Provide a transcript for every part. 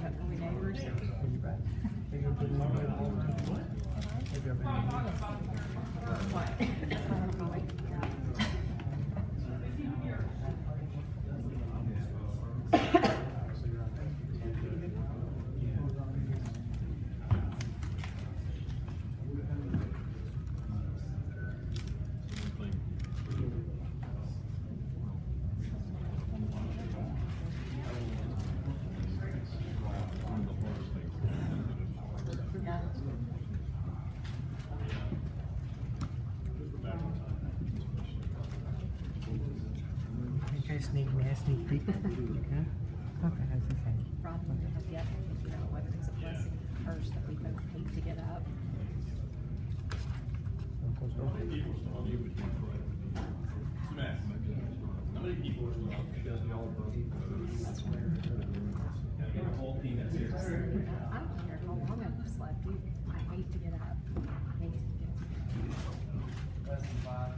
Are we neighbors? Sneak peek. Okay, that's the same. Problem we have yet, you know, whether it's a blessing or a curse that we both hate to get up. How many people are still on That's where the whole team that's here? I don't care how long I've slept. I hate to get up. I hate to get up. Less than 5.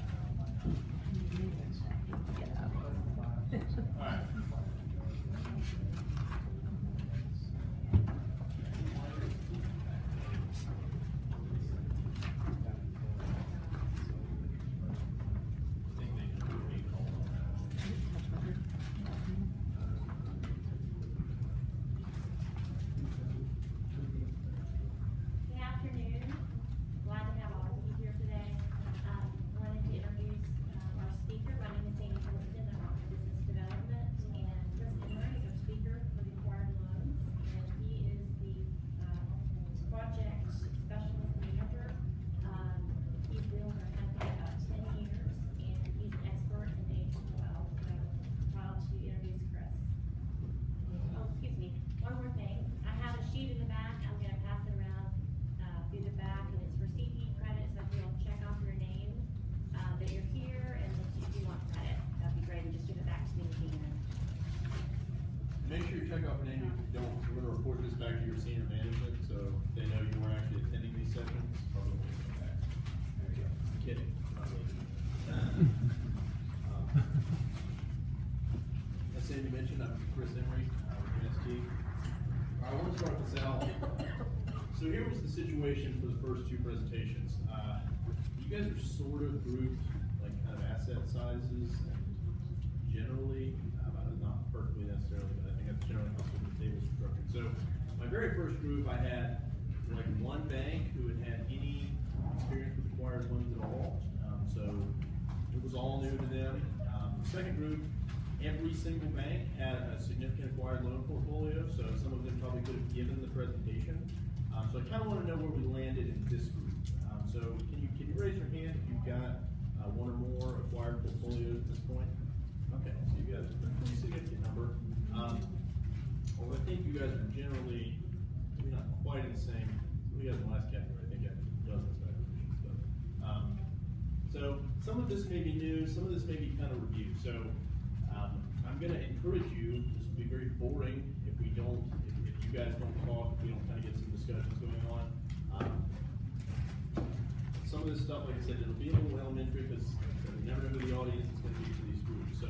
Get up. All right. Good afternoon. Glad to have all of you here today. Wanted to introduce our speaker. My name is Sandy Holston. I'm on business development, and Chris Emery is our speaker for the acquired loans, and he is the project specialist manager. He's been with our company about 10 years, and he's an expert in H12. So proud to introduce Chris. Oh, excuse me. One more thing. I have a sheet in the back. I'm going to pass it around through the back, and it's for CP credit. So if you'll check off your name that you're here, and if you want credit, that'd be great. And just give it back to me at the end. Make sure you check off your name if you don't. We're going to report this back to your senior management, so they know you weren't actually attending these sessions. Probably won't come back. There you go. I'm kidding. Not really. As Sandy mentioned, I'm Chris Emery with MST. I want to start this out. So here was the situation for the first two presentations. You guys are sort of grouped like kind of asset sizes and generally, not perfectly necessarily, but I think that's generally how the table is structured. So my very first group, I had like one bank who had had any experience with acquired loans at all. So it was all new to them. The second group, every single bank had a significant acquired loan portfolio, so some of them probably could have given the presentation. So I kind of want to know where we landed in this group. So can you raise your hand if you've got one or more acquired portfolios at this point? Okay, so you guys are a pretty significant number. Well, I think you guys are generally, maybe not quite in the same, we got in the last category, I think I have dozens of acquisitions. So some of this may be new, some of this may be kind of review. So I'm going to encourage you, this will be very boring if we don't, if you guys don't talk, if we don't kind of get some discussions going on. Some of this stuff, like I said, it'll be a little elementary because we never know who the audience is going to be for these groups. So,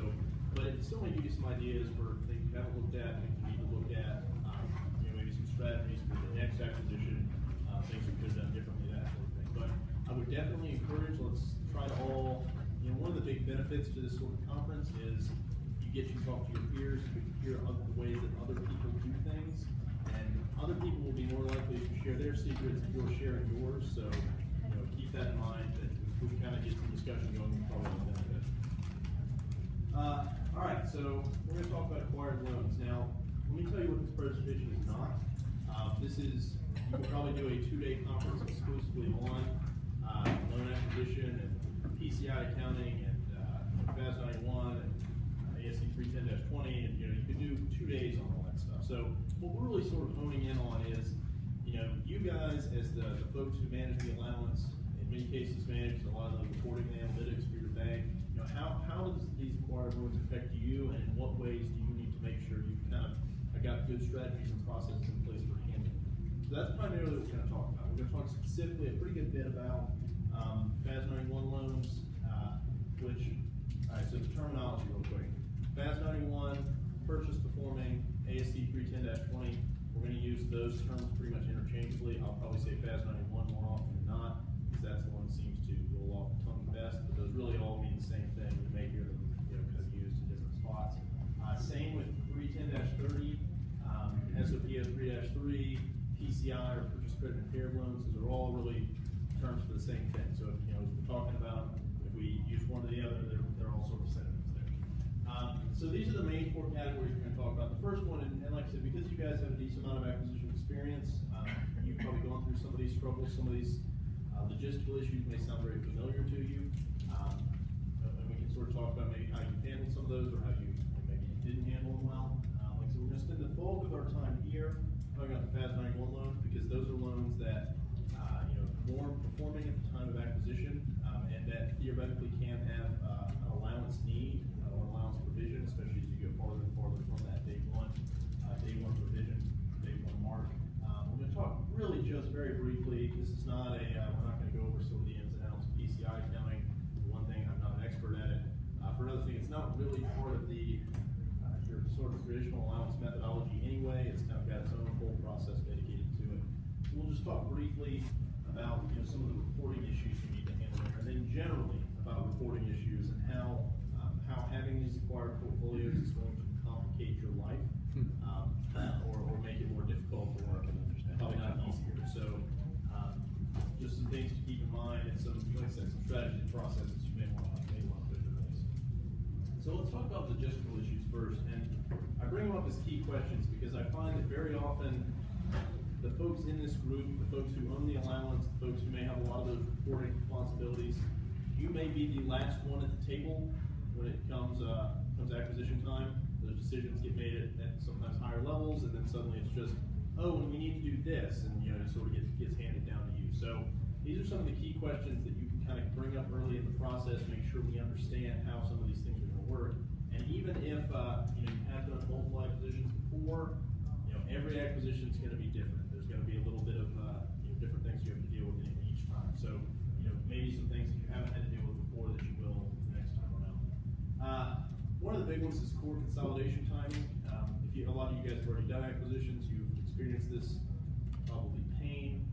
but it still may give you some ideas for things you haven't looked at, things you need to look at, maybe some strategies for the next acquisition, things we could have done differently, that sort of thing. But I would definitely encourage, let's try to all, one of the big benefits to this sort of conference is you get to talk to your peers, you can hear other ways that other people do things, and other people will be more likely to share their secrets if you're sharing yours. So, keep that in mind, that if we can kind of get some discussion going, we probably will benefit. All right, so we're going to talk about acquired loans. Now, let me tell you what this presentation is not. This is, you can probably do a 2-day conference exclusively on loan acquisition and PCI accounting and FAS 91 and ASC 310-20, and you could do 2 days on all that stuff. So what we're really sort of honing in on is, you guys as the folks who manage the allowance, in many cases manage a lot of the reporting and analytics for your bank. How does these acquired loans affect you, and in what ways do you need to make sure you've kind of got good strategies and processes in place for handling it? So that's primarily what we're going to talk about. We're going to talk specifically a pretty good bit about FAS 91 loans, all right, so the terminology real quick. FAS 91, purchase performing, ASC 310-20, We're gonna use those terms pretty much interchangeably. I'll probably say FAS 91 more often than not, because that's the one that seems to roll off the tongue best, but those really all mean the same thing. You may hear them, kind of used in different spots. Same with 310-30, SOPO 3-3, PCI or purchase credit impaired loans. Those are all really terms for the same thing. So if, as we're talking about, if we use one or the other, they're all sort of synonyms there. So these are the main four categories we're going to talk about. The first one, and like I said, because you guys have a decent amount of acquisition experience, you've probably gone through some of these struggles, some of these logistical issues may sound very familiar to you. And we can sort of talk about maybe how you handled some of those or how you maybe you didn't handle them well. Like I said, we're going to spend the bulk of our time here talking about the FAS 91 loans, because those are loans that weren't performing at the time of acquisition, and that theoretically can have an allowance need or allowance provision, especially as you go farther and farther from that day one provision, day one mark. We're going to talk really just very briefly. This is not a, we're not going to go over some of the ins and outs of PCI accounting. For one thing, I'm not an expert at it. For another thing, it's not really part of the your sort of traditional allowance methodology anyway. It's kind of got its own whole process dedicated to it. So we'll just talk briefly about some of the reporting issues you need to handle there, and then generally about reporting issues and how having these acquired portfolios is going to complicate your life, or make it more difficult, or probably not easier. So just some things to keep in mind, and some, like I said, some strategies and processes you may want to put in place. So let's talk about logistical issues first, and I bring them up as key questions because I find that very often the folks in this group, the folks who own the allowance, the folks who may have a lot of those reporting responsibilities, you may be the last one at the table when it comes acquisition time. Those decisions get made at sometimes higher levels, and then suddenly it's just, oh, and we need to do this, and it sort of gets handed down to you. So these are some of the key questions that you can kind of bring up early in the process, make sure we understand how some of these things are going to work. And even if you have done multiple acquisitions before, every acquisition is going to be different. There's going to be a little bit of different things you have to deal with in each time. So maybe some things that you haven't had to deal with before that you will the next time around. One of the big ones is core consolidation timing. A lot of you guys have already done acquisitions, you've experienced this probably pain,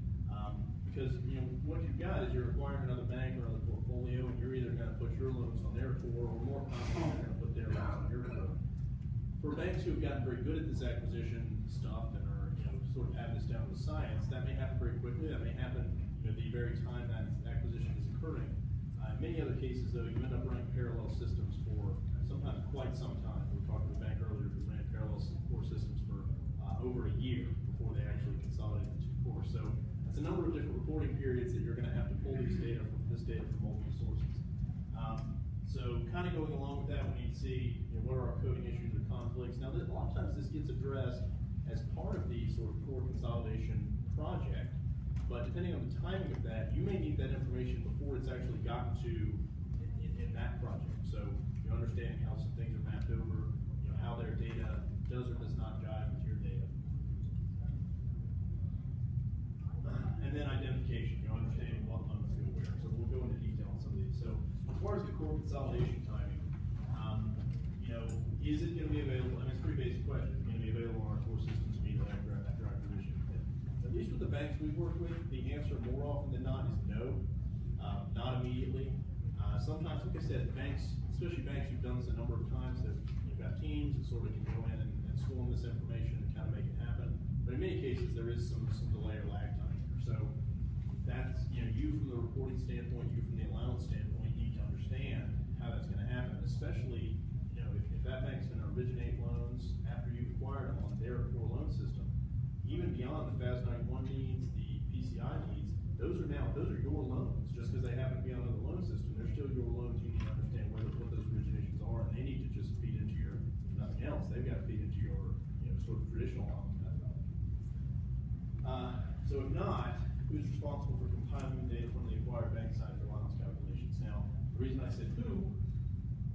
because what you've got is you're acquiring another bank or another portfolio, and you're either going to put your loans on their core, or more commonly, you're going to put their loans on your core. For banks who have gotten very good at this acquisition stuff and are sort of have this down to science, that may happen very quickly. That may happen the very time that acquisition is occurring. In many other cases, though, you end up running parallel systems for sometimes quite some time. We were talking to the bank earlier who ran parallel core systems for over a year before they actually consolidated the two cores. So that's a number of different reporting periods that you're going to have to pull this data from multiple sources. So kind of going along with that, we need to see what are our coding issues or conflicts. Now, a lot of times this gets addressed as part of the sort of core consolidation project, but depending on the timing of that, you may need that information before it's actually gotten to in that project. So understanding how some things are mapped over, how their data does or does not jive with your data. And then identification, understanding what loans go where. So we'll go into detail on some of these. So as far as the core consolidation timing, is it going to be available? I mean, it's a pretty basic question. Is it going to be available on our core systems immediately after acquisition? At least with the banks we've worked with, the answer more often than not is no, not immediately. Sometimes, like I said, banks, especially banks who've done this a number of times, you've got teams that sort of can go in and swarm this information and kind of make it happen. But in many cases, there is some delay or lag time here. So that's, you from the reporting standpoint, you from the allowance standpoint, you need to understand how that's going to happen, especially if that bank's going to originate loans after you've acquired them on their core loan system, even beyond the FAS 91 needs, the PCI needs, those are your loans. Just because they happen to be on another loan system, they're still your loans. You need to understand what those originations are, and they need to just feed into your, if nothing else, they've got to feed into your sort of traditional allowance methodology. So if not, who's responsible for compiling the data from the acquired bank side for allowance calculations? Now, the reason I said who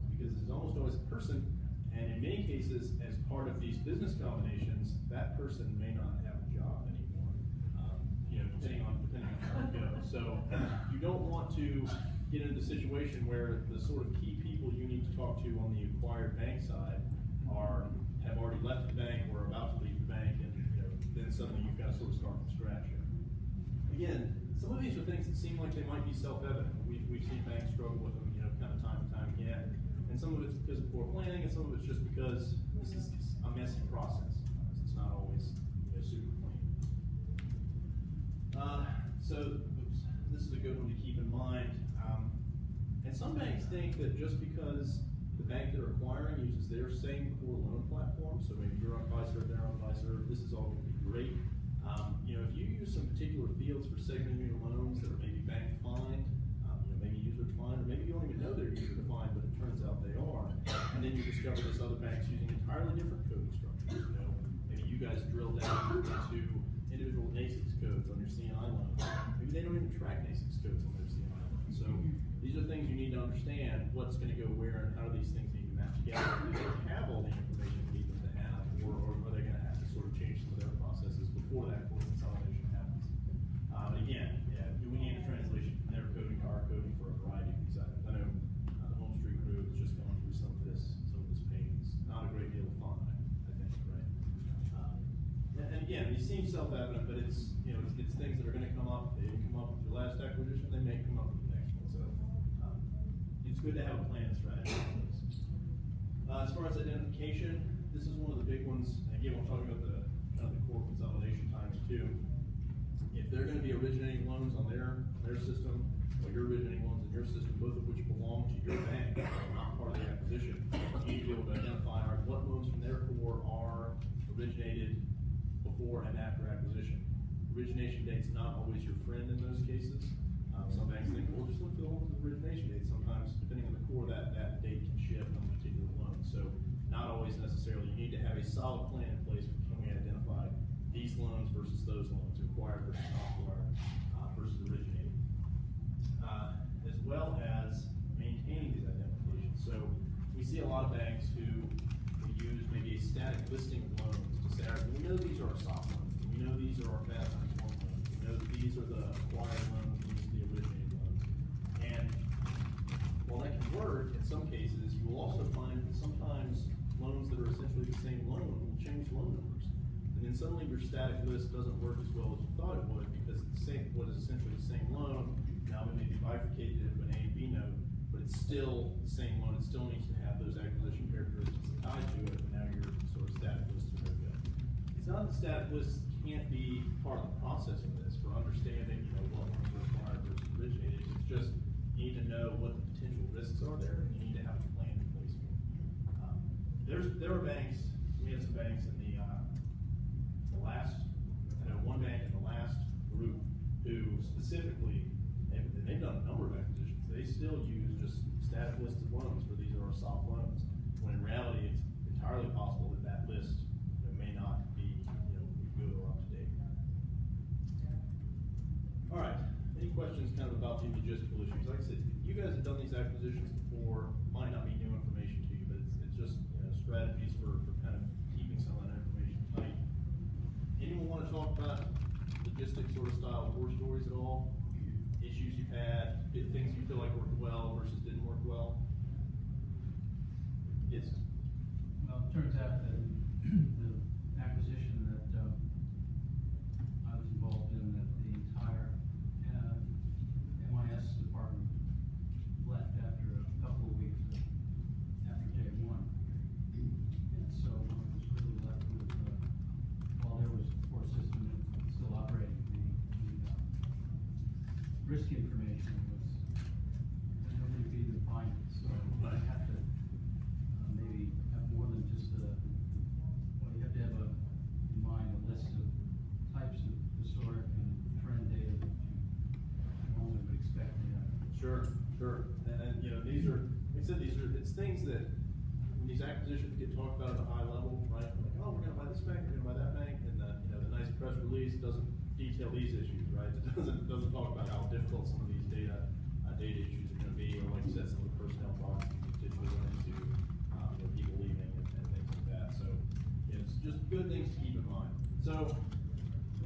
is because it's almost always a person, and in many cases, as part of these business combinations, that person may not have a job anymore, depending on how it goes. So you don't want to get into the situation where the sort of key people you need to talk to on the acquired bank side have already left the bank or are about to leave the bank, and then then suddenly you've got to sort of start from scratch here. Again, some of these are things that seem like they might be self-evident. We've seen banks struggle with them, you know, kind of time and time again. And some of it's because of poor planning, and some of it's just because this is a messy process. It's not always, you know, super clean. This is a good one to keep in mind. And some banks think that just because the bank they're acquiring uses their same core loan platform, so maybe you're on Fiserv, they're on Fiserv, this is all going to be great. You know, if you use some particular fields for segmenting your loans that are maybe bank defined, you know, maybe user defined, or maybe you don't even know they're user defined, but it turns out they are, and then you discover this other bank's using entirely different coding structures. You know, maybe you guys drill down into individual NAICS codes on your C&I loans. Maybe they don't even track NAICS codes on their C&I loans. So these are things you need to understand, what's going to go where and how these things need to match together. Do they have all the information you need them to have, or are they going to have to sort of change some of their processes before that core consolidation happens? Again, yeah, we need a translation from their coding to our coding for a variety of these items. I know the Home Street crew has just gone through some of this pain. It's not a great deal of fun, I think, right? And again, these seem self-evident, but it's, you know, it's things that are going to come up. They didn't come up with your last acquisition, they may come up with the next one. So it's good to have a plan and strategy in place. As far as identification, this is one of the big ones. And again, we're talking about the kind of the core consolidation times too. If they're going to be originating loans on their system, or you're originating loans in your system, both of which belong to your bank, not part of the acquisition, you need to be able to identify what loans from their core are originated before and after acquisition. Origination date's not always your friend in those cases. Some banks think, well, just look for the ones with origination date. Sometimes, depending on the core, that date can shift on a particular loan. So, not always necessarily. You need to have a solid plan in place for can we identify these loans versus those loans, acquired versus not acquired, versus originated, as well as maintaining these identifications. So, we see a lot of banks who will use maybe a static listing of loans to say, all right, we know these are our soft loans, we know these are our fast times loan loans, we know that these are the acquired loans, these are the originated loans. And while that can work, in some cases, you will also find that sometimes loans that are essentially the same loan will change loan numbers. And then suddenly your static list doesn't work as well as you thought it would, because what is essentially the same loan, now it may be bifurcated into an A and B note, but it's still the same loan. It still needs to have those acquisition characteristics tied to it, but now your sort of static lists are no good. It's not that static lists can't be part of the process of this for understanding, you know, what loans are acquired versus originated. It's just you need to know what the potential risks are there, and you need to have a plan in place for it. There are banks. We had some banks in the last. I know one bank in the last group who specifically they've done a number of acquisitions. They still use just static lists of loans where these are our soft loans. When in reality, it's entirely possible that that list may not be good or up to date. All right. Any questions kind of about the logistical issues? Like I said, you guys have done these acquisitions before. Might not be new information to you, but it's just strategies for kind of keeping some of that information tight. Anyone want to talk about logistics sort of style war stories at all? Issues you've had, things you feel like worked well versus didn't work well? Yes. Well, it turns out that the acquisition that I was involved in, that the entire MIS department left after a couple of weeks after day one. And so I was really left with, while there was a core system that was still operating, the risk information was nobody could even find it. So I have to maybe have more than just you have to have in mind a list of types of historic and trend data that you normally would expect to have. Sure. And these are, like I said, it's things that when these acquisitions get talked about at a high level, right? Like, oh, we're going to buy this bank, we're going to buy that bank, and the nice press release doesn't detail these issues, right? It doesn't talk about how difficult some of these data issues are going to be, or like you said, some of the personnel problems you potentially run into, people leaving and things like that. So it's just good things to keep in mind. So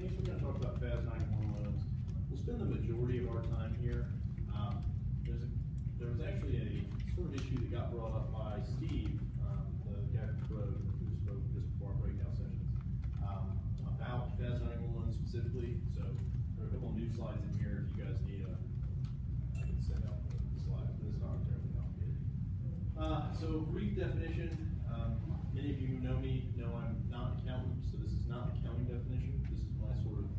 next we're going to talk about FAS 91 loans. We'll spend the majority of our time here. There was actually a sort of issue that got brought up by Steve, the guy from Pro, who spoke just before our breakout sessions, about FAS So brief definition, many of you who know me know I'm not an accountant, so this is not an accounting definition. This is my sort of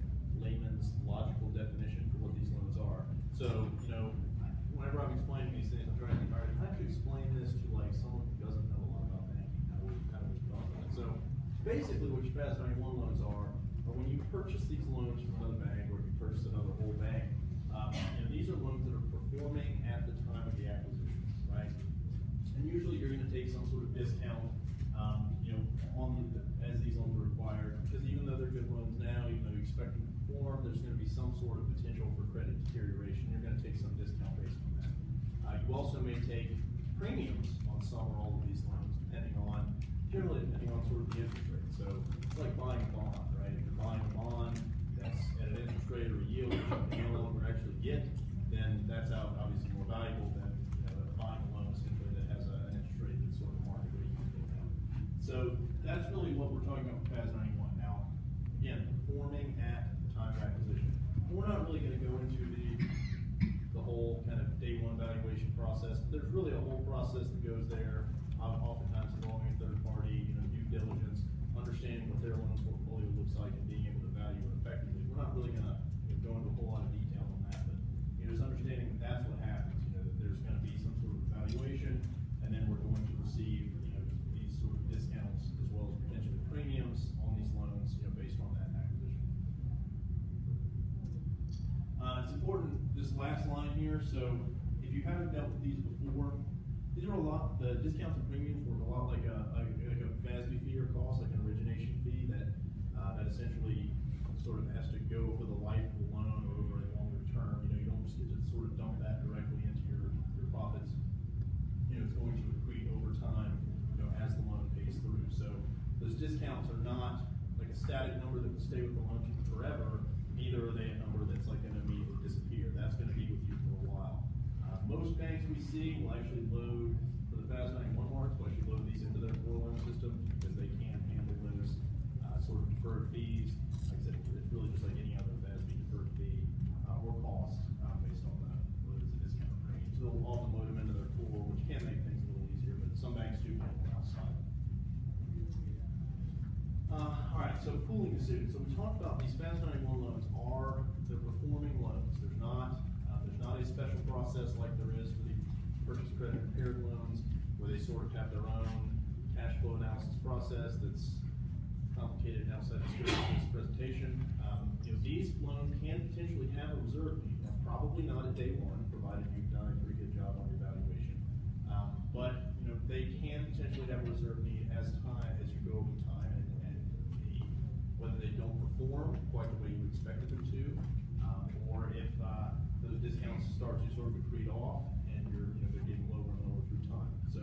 layman's logical definition for what these loans are. So, whenever I'm explaining these things, I'm trying to think, all right, if I have to explain this to like someone who doesn't know a lot about banking, how do we talk about it? So basically what your FAS 91 loans are when you purchase these loans from another bank or you purchase another whole bank, these are loans that are performing at the time of the acquisition, right? And usually you're going to take some sort of discount, as these loans are required, because even though they're good loans now, even though you expect them to perform, there's going to be some sort of potential for credit deterioration. You're going to take some discount based on that. You also may take premiums on some or all of these loans, generally depending on sort of the interest rate. So it's like buying a bond, right? If you're buying a bond that's at an interest rate or a yield that you can no longer actually get, then that's obviously more valuable than buying a loan simply that has an interest rate that's sort of market rate you can get now. So that's really what we're talking about with FAS 91. Now, again, performing at the time of acquisition. We're not really going to go into the whole kind of day one valuation process, but there's really a whole process that goes there, oftentimes involving a third party, due diligence, understanding what their loan portfolio looks like and being able to value it effectively. We're not really going to go into a whole lot of detail on that, but just understanding that that's what happens, that there's going to be some sort of evaluation, and then we're going to receive, these sort of discounts as well as potentially premiums on these loans, based on that acquisition. It's important, this last line here, so if you haven't dealt with these before, these are the discounts and premiums work a lot like a FASB fee or cost, like an origination fee that essentially sort of has to go for the life of the loan or over a longer term. You don't just get to sort of dump that directly into your profits. It's going to accrete over time, as the loan pays through. So those discounts are not like a static number that will stay with the loan forever. Neither are they a number that's like going to immediately disappear. That's going to be with you for a while. Most banks we see will actually load, for the FAS 91 marks, will actually load these into their core loan system because they can't handle those sort of deferred fees. Like I said, it's really just like any other FASB deferred fee or cost based on whether it's a discount rate. So they'll often load them into their core, which can make things a little easier, but some banks do handle outside. All right, so pooling decisions. So we talked about these FAS 91 loans are the performing loans. There's not a special process like there is for the purchase credit impaired loans, where they sort of have their own cash flow analysis process that's complicated and outside the scope of this presentation. These loans can potentially have a reserve need. Now, probably not at day one, provided you've done a pretty good job on your valuation. But they can potentially have a reserve need as you go over time, and whether they don't perform quite the way you expected them to, or if those discounts start to sort of accrete off and they're getting lower and lower through time. So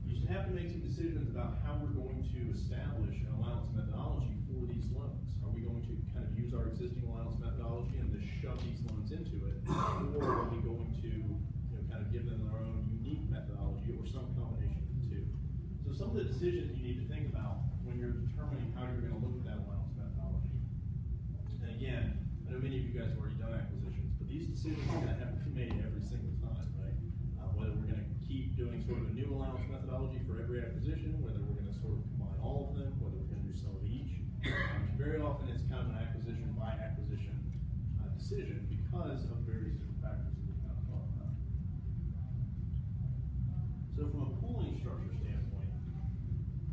you should have to make some decisions about how we're going to establish an allowance methodology for these loans. Are we going to kind of use our existing allowance methodology and just shove these loans into it, or are we going to kind of give them their own unique methodology or some combination of the two? So some of the decisions you need to think about when you're determining how you're going to look at that allowance methodology. And again, I know many of you guys have already done acquisitions, but these decisions are going to have to be made every single time, right? Whether we're going to keep doing sort of a new allowance methodology for every acquisition, whether we're going to sort of combine all of them, whether we're going to do some of each. Very often it's kind of an acquisition by acquisition decision because of various different factors that we've kind of talked about. So from a pooling structure standpoint,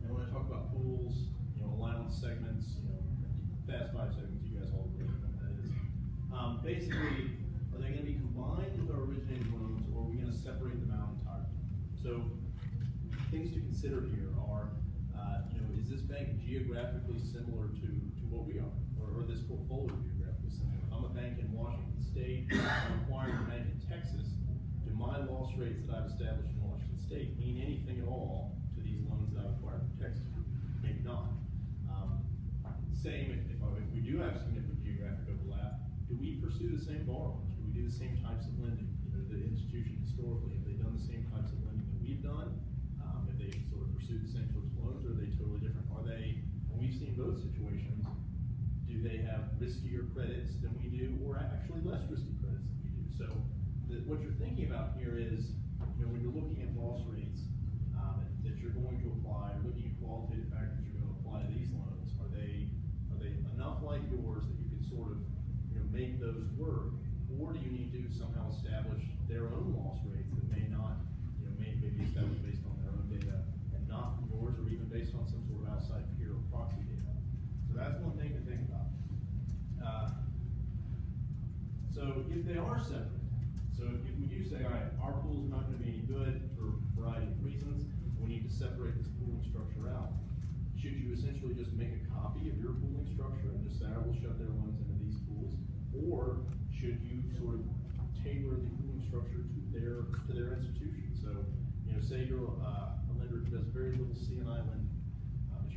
and when I talk about pools, allowance segments, FAS 5 segments, you guys all agree what that is. Basically, are they going to be combined with our originating loans, or are we going to separate them out entirely? So things to consider here are, is this bank geographically similar to what we are, or this portfolio geographically similar? If I'm a bank in Washington State, I'm acquiring a bank in Texas, do my loss rates that I've established in Washington State mean anything at all to these loans that I've acquired from Texas? Maybe not. Same if we do have significant geographic overlap, do we pursue the same borrowers? Do we do the same types of lending? The institution historically, have they done the same types of lending that we've done? Have they sort of pursued the same sorts of loans, or are they totally different? When we've seen both situations, do they have riskier credits than we do, or actually less risky credits than we do? So what you're thinking about here is, when you're looking at loss rates, to somehow establish their own loss rates that may not, may be established based on their own data and not from yours, or even based on some sort of outside peer or proxy data. So that's one thing to think about. So if they are separate, so if we do say, all right, our pool's not going to be any good for a variety of reasons, we need to separate this pooling structure out. Should you essentially just make a copy of your pooling structure and just say, all right, we'll shove their loans into these pools? Or should you sort of tailor the pooling structure to their institution? So, say you're a lender who does very little C&I lending,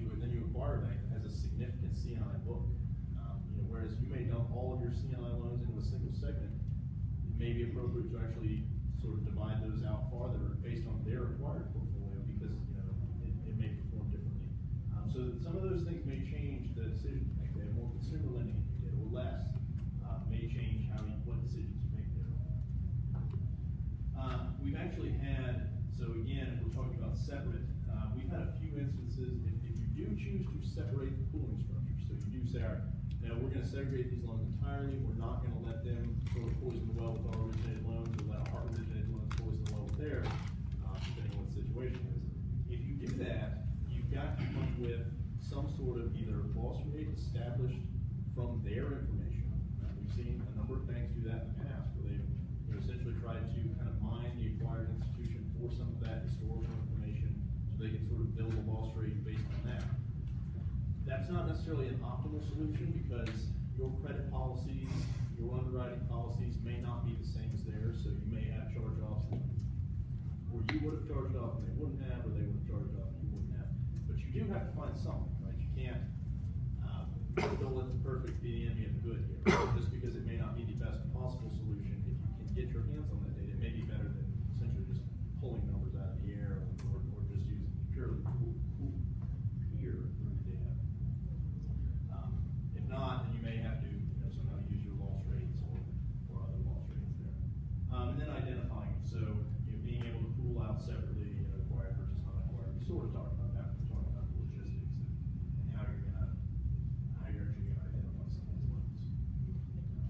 but then you acquire a bank that has a significant C&I book. Whereas you may dump all of your C&I loans into a single segment, it may be appropriate to actually sort of divide those out farther based on their acquired portfolio, because it may perform differently. So some of those things may change the decision you make. They have more consumer lending if you did, or less. May change what decisions you make there. We've actually had, so again, if we're talking about separate, we've had a few instances, if you do choose to separate the pooling structure, so you do say, all right, now we're going to segregate these loans entirely, we're not going to let them sort of poison the well with our originated loans, or let our originated loans poison the well with theirs, depending on what the situation is. If you do that, you've got to come up with some sort of either loss rate established from their information. We've seen a number of banks do that in the past, where they've essentially tried to kind of mine the acquired institution for some of that historical information, so they can sort of build a loss rate based on that. That's not necessarily an optimal solution, because your credit policies, your underwriting policies may not be the same as theirs, so you may have charge-offs where you would have charged off and they wouldn't have, or they would have charged off and you wouldn't have. But you do have to find something, right? You can't don't let the perfect be the enemy of the good here. Just because it may not be the best possible solution, if you can get your hands on that data, it may be better than essentially just pulling numbers out of the air, or just using purely peer data. If not, then you may have to somehow use your loss rates or other loss rates there. And then identifying them. So being able to pool out separately, acquired versus non-acquired. We sort of talked about that when we talked about the logistics and how you're actually gonna identify some of these loans.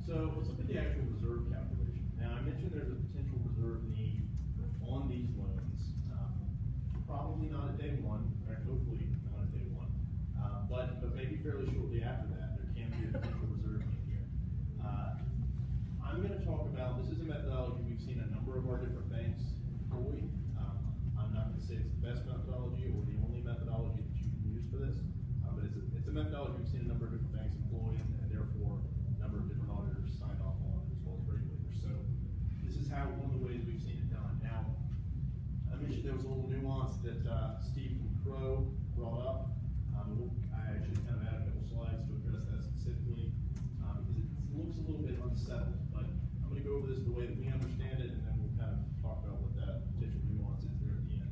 So let's look at the actual reserve calculation. Now I mentioned there's a potential reserve need on these loans. Probably not at day one, or hopefully not at day one, but maybe fairly shortly after that, there can be a potential reserve need here. I'm going to talk about, this is a methodology we've seen a number of our different banks employ. I'm not going to say it's the best methodology or the only methodology that you can use for this, but it's a methodology we've seen a number of different banks employ, and therefore a number of different auditors signed off on, as well as regulators. So this is one of the ways we've seen it done. Now, I mentioned there was a little nuance that Steve from Crow brought up. I actually kind of added a couple slides to address that specifically, because it looks a little bit unsettled, but I'm going to go over this the way that we understand it, and then we'll kind of talk about what that potential nuance is there at the end.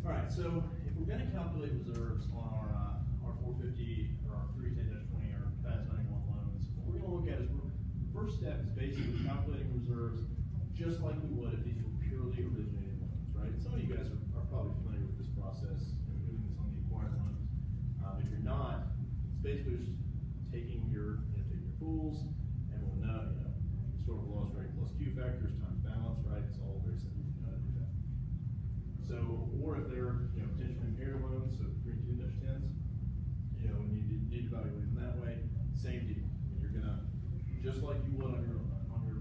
All right, so if we're going to calculate reserves on our 450 or our 310-20 or FAS 91 loans, what we're going to look at is the first step is basically calculating reserves just like we would if these were purely originated loans, right? Some of you guys are probably familiar with this process, doing this on the acquired loans. If you're not, it's basically just taking your pools, and we'll know, historical loss rate plus Q factors times balance, right? It's all very simple. You know how to do that. So, or if they're potentially impaired loans, so 310-10s, and you need to evaluate them that way. Same deal. You're gonna, just like you would on your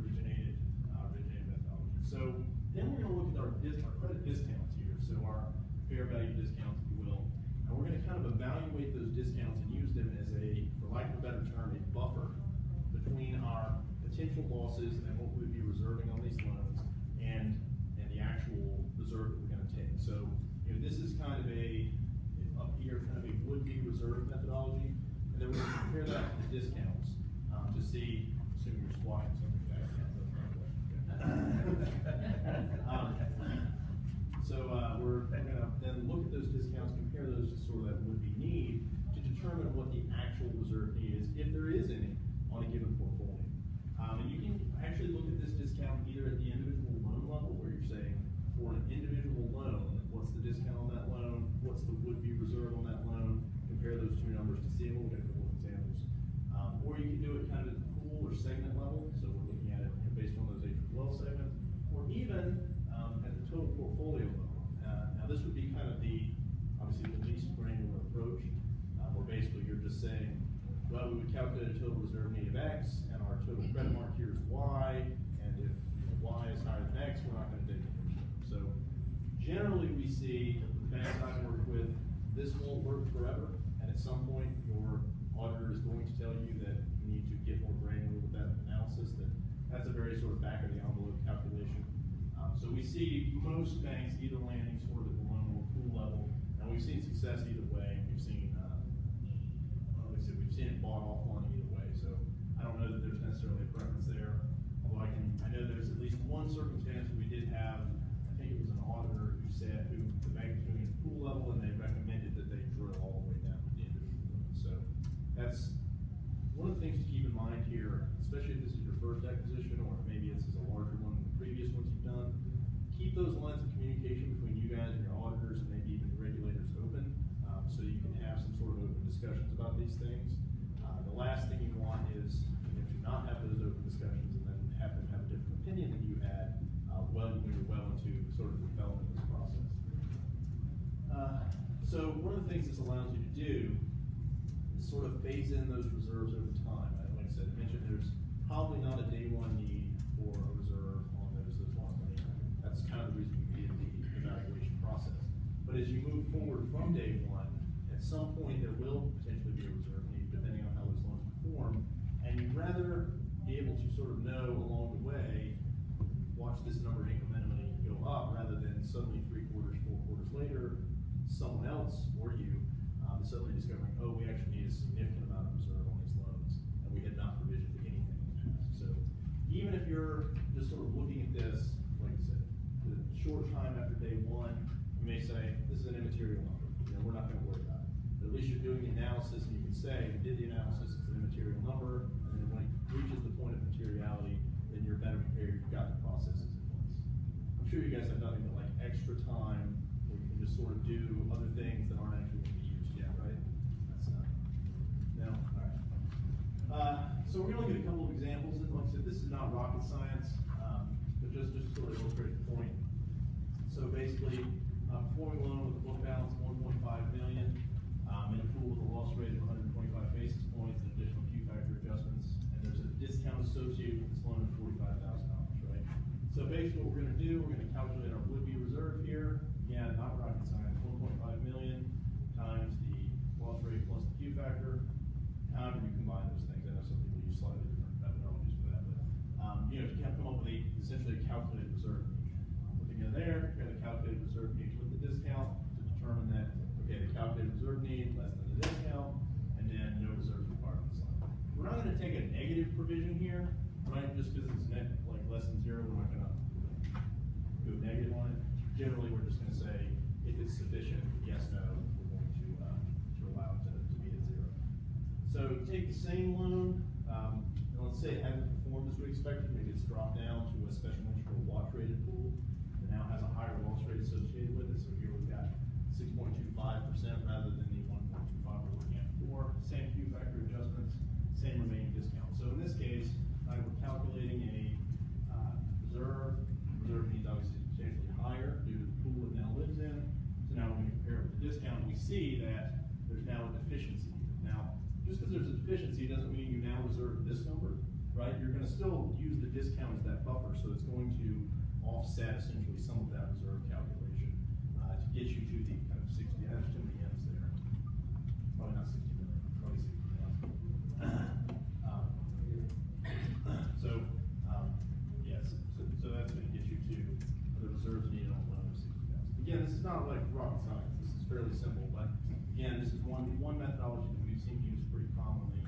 originated methodology. So then we're gonna look at our credit discounts here. So our fair value discounts, if you will. And we're going to kind of evaluate those discounts and use them as for lack of a better term, a buffer between our potential losses and what we would be reserving on these loans and the actual reserve that we're going to take. So, this is kind of up here, kind of a would-be reserve methodology, and then we're going to compare that to the discounts to see, assuming you're squatting something back. So we're going to then look at those discounts, compare those to sort of that would-be need to determine what the actual reserve need is, if there is any, on a given portfolio. And you can actually look at this discount either at the individual loan level, where you're saying for an individual loan, what's the discount on that loan, what's the would-be reserve on that loan, compare those two numbers to see, and we'll get a couple of examples. Or you can do it kind of at the pool or segment level, so we're looking at it based on well segment, or even at the total portfolio level. Now this would be kind of obviously the least granular approach, where basically you're just saying, well, we would calculate a total reserve need of X, and our total credit mark here is Y, and if Y is higher than X, we're not going to take it. So generally we see the banks I work with, this won't work forever, and at some point your auditor is going to tell you that you need to get more granular with that analysis. That's a very sort of back of the envelope calculation. So we see most banks either landing sort of at the loan or pool level, and we've seen success either way. We've seen, like I said, we've seen it bought off on either way. So I don't know that there's necessarily a preference there. Although I know there's at least one circumstance where we did have, I think it was an auditor who said the bank was doing it at pool level, and they recommended that they drill all the way down to the individual loan. So that's one of the things to keep in mind here, especially if this is your first acquisition, or if maybe this is a larger one than the previous ones you've done. Keep those lines of communication between you guys and your auditors, and maybe even regulators, open, so you can have some sort of open discussions about these things. The last thing you want is to not have those open discussions and then have them have a different opinion than you had when you're well into sort of the development of this process. So one of the things this allows you to do is sort of phase in those reserves over time. Like I said, I mentioned there's probably not a day one need for a reserve on those loans. That's kind of the reason we did the evaluation process. But as you move forward from day one, at some point there will potentially be a reserve need depending on how those loans perform, and you'd rather be able to sort of know along the way, watch this number incrementally go up, rather than suddenly 3 quarters, 4 quarters later, someone else or you suddenly discovering, oh, we actually need a significant amount of reserve on these loans, and we had not provisioned anything in the past. So even if you're just sort of looking at this, like I said, the short time after day one, you may say, this is an immaterial number. We're not going to worry about it. But at least you're doing the analysis, and you can say, you did the analysis, it's an immaterial number, and then when it reaches the point of materiality, then you're better prepared, you've got the processes in place. I'm sure you guys have nothing but like extra time where you can just sort of do other things that aren't actually going to be used yet, right? That's not. No? All right. So we're going to look at a couple of examples, and like I said, this is not rocket science, but just to sort of illustrate the point. So basically, performing loan with a book balance of 1.5 million, in a pool with a loss rate of 125 basis points, and additional Q factor adjustments, and there's a discount associated with this loan of $45,000, right? So basically what we're going to do, we're going to calculate our would-be reserve here. Again, not rocket science, 1.5 million times the loss rate plus the Q factor. However you combine those things, I know some people use slightly different methodologies for that, but to come up with essentially a calculated reserve need. Looking at there, you've got a calculated reserve need with the discount to determine that, okay, the calculated reserve need less than the discount, and then no reserves required on this line. We're not going to take a negative provision here, right? Just because it's net, like less than zero, we're not going to go negative on it. Generally, we're just going to say, if it's sufficient, yes, no, we're going to allow it to be at zero. So take the same loan, and let's say it hasn't performed as we expected. Maybe it's dropped down to a special mention or watch rated pool that now has a higher loss rate associated with it. So here we've got 6.25% rather than the 1.25 we're looking at before. Same Q factor adjustments, same remaining discount. So in this case, we're calculating a reserve. Reserve needs obviously substantially higher due to the pool it now lives in. So now when we compare it with the discount, we see that there's now a deficiency. Now, just because there's a deficiency doesn't mean you now reserve this number, right? You're going to still use the discount as that buffer, so it's going to offset essentially some of that reserve calculation to get you to the kind of 60. There's too many M's there. Probably not 60 million, probably 60 million. So that's going to get you to the reserves needed on loan of 60,000. Again, this is not like rocket science. This is fairly simple, but again, this is one methodology that we've seen used pretty commonly,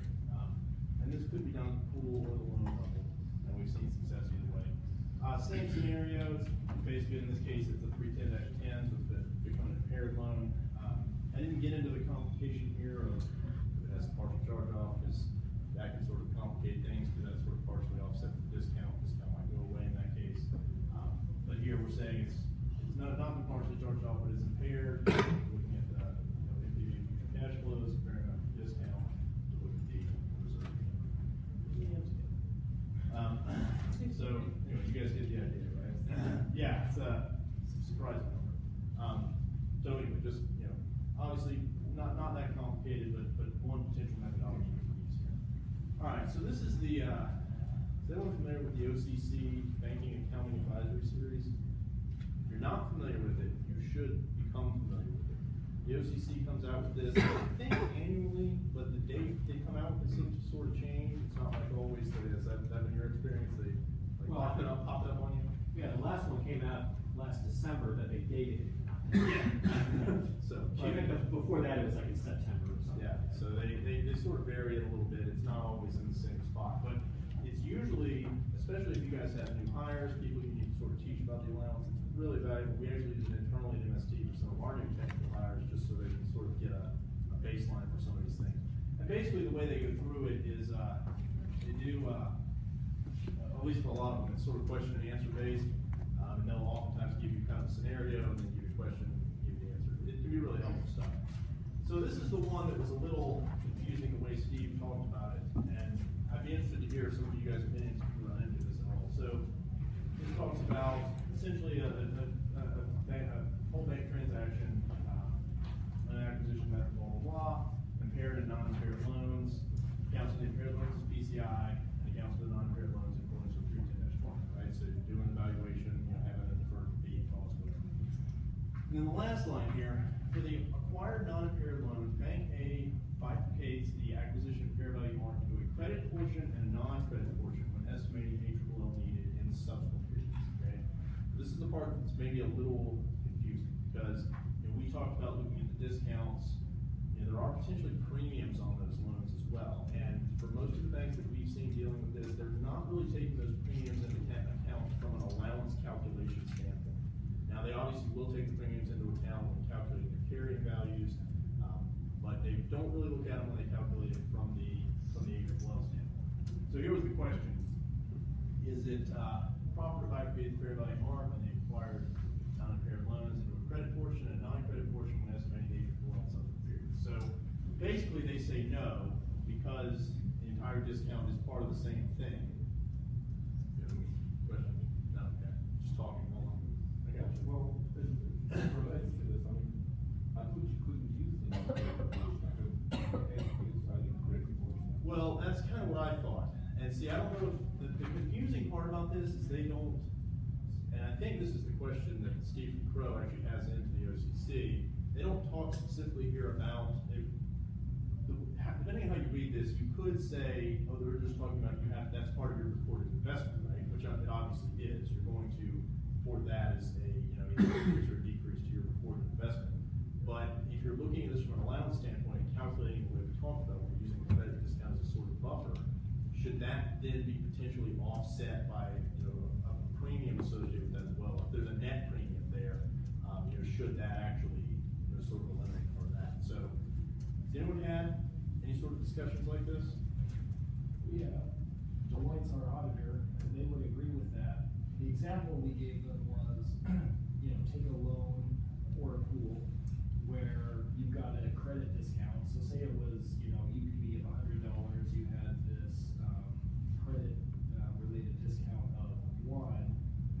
and this could be done at the pool or the loan level, and we've seen success either way. Same scenarios. Basically, in this case, it's a 310-10, so it's becoming an impaired loan. I didn't get into the complication here of if it has a partial charge-off, because that can sort of complicate things, because that's sort of partially offset the discount. Discount might go away in that case. But here we're saying it's not been partially charged off, but it's impaired. Looking at the NPV future cash flows, comparing that to the discount to look at the reserve. So you guys get quickly, just, obviously, not that complicated, but one potential methodology we can use here. All right, so this is the, is anyone familiar with the OCC Banking Accounting Advisory Series? If you're not familiar with it, you should become familiar with it. The OCC comes out with this, I think annually, but the date they come out with it seems to sort of change. It's not like always that is. That been your experience? They like Well, pop it up on you? Yeah, the last one came out last December, but they dated it. So, So I think before that, it was like in September or something. yeah, so they sort of vary it a little bit. It's not always in the same spot, but it's usually, especially if you guys have new hires, people you need to sort of teach about the allowance, it's really valuable. We actually use it internally at MST for some of our new technical hires, just so they can sort of get a baseline for some of these things. And basically the way they go through it is, they do, at least for a lot of them, it's sort of question and answer based. And they'll oftentimes give you kind of a scenario and then give you a question and give you the answer. It can be really helpful stuff. So this is the one that was a little confusing the way Steve talked about it, and I'd be interested to hear if some of you guys have been into this at all. So this talks about essentially a whole bank transaction, an acquisition method, blah, blah, blah, impaired and non-impaired loans, accounts for the impaired loans is PCI, and accounts for the non-impaired loans in accordance with 310-20, right? So you're doing the valuation, having a deferred fee, cost, whatever. And then the last line here, for the acquired non-impaired loans, Bank A bifurcates the acquisition fair value mark into a credit portion and a non-credit portion when estimating ALL needed in subsequent periods, okay? This is the part that's maybe a little confusing, because we talked about looking at the discounts, there are potentially premiums on those loans as well, and for most of the banks that we've seen dealing with this, they're not really taking those premiums into account from an allowance calculation standpoint. Now, they obviously will take the premiums into account when calculating their carrying values, but they don't really look at them when they calculate it from the ALL standpoint. So here was the question: is it proper to bifurcate the fair value mark when they acquired non-impaired loans into a credit portion and a non-credit portion when estimating ALL in subsequent periods? So basically, they say no because the entire discount is part of the same thing. You have any question? No, okay. Just talking along. I got you. Well, related to this, I mean, I thought you couldn't use the Well, that's kind of what I thought. And see, I don't know if the confusing part about this is they don't, and I think this is the question that Stephen Crow actually has into the OCC. They don't talk specifically here about, depending on how you read this, you could say, oh, they're just talking about that's part of your reported investment, right? Which it obviously is. You're going to report that as a, either increase or decrease to your reported investment. But if you're looking at this from an allowance standpoint and calculating the way we talked about, we're using the credit discount as a sort of buffer, should that then be potentially offset by, a premium associated with that as well? If there's a net premium there, should that actually, sort of eliminate part of that? So, has anyone had any sort of discussions like this? Yeah, Deloitte's our auditor, and they would agree with that. The example we gave them was, take a loan or a pool where you've got a credit discount. So say it was, UPB of $100, you had this credit related discount of 1,